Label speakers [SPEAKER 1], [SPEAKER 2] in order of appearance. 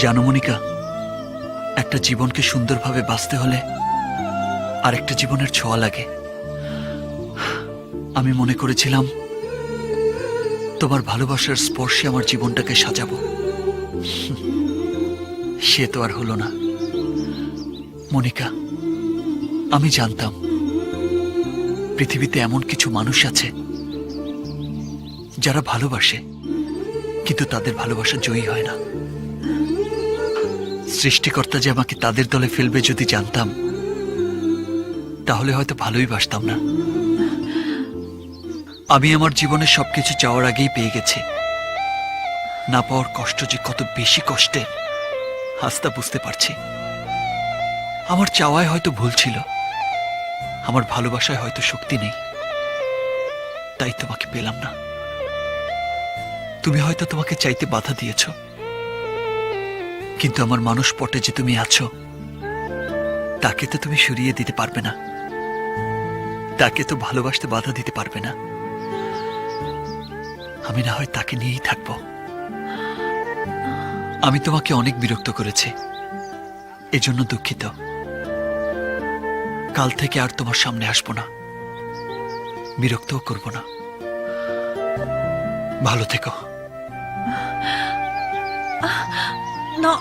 [SPEAKER 1] জানো মনিকা, একটা জীবনকে সুন্দরভাবে বাঁচতে হলে আরেকটা জীবনের ছোঁয়া লাগে। আমি মনে করেছিলাম তোমার ভালোবাসার স্পর্শে আমার জীবনটাকে সাজাবো, সে তো আর হলো না। মনিকা, আমি জানতাম পৃথিবীতে এমন কিছু মানুষ আছে যারা ভালোবাসে, কিন্তু তাদের ভালোবাসা জয়ী হয় না। সৃষ্টিকর্তা যে আমাকে তাদের দলে ফেলবে যদি জানতাম, তাহলে হয়তো ভালোই বাসতাম না। আমি আমার জীবনে সবকিছু চাওয়ার আগেই পেয়ে গেছি। না পাওয়ার কষ্ট যে কত বেশি কষ্টের আজ তা বুঝতে পারছি। আমার চাওয়ায় হয়তো ভুল ছিল, আমার ভালোবাসায় হয়তো শক্তি নেই, তাই তোমাকে পেলাম না। তুমি হয়তো তোমাকে চাইতে বাধা দিয়েছ, কিন্তু আমার মানুষ পটে যে তুমি আছো তাকে তো তুমি সরিয়ে দিতে পারবে না, তাকে তো ভালোবাসতে বাধা দিতে পারবে না। আমি না হয় তাকে নিয়েই থাকবো। আমি তোমাকে অনেক বিরক্ত করেছি, এজন্য দুঃখিত। কাল থেকে আর তোমার সামনে আসবো না, বিরক্তও করব না। ভালো থেকো।
[SPEAKER 2] না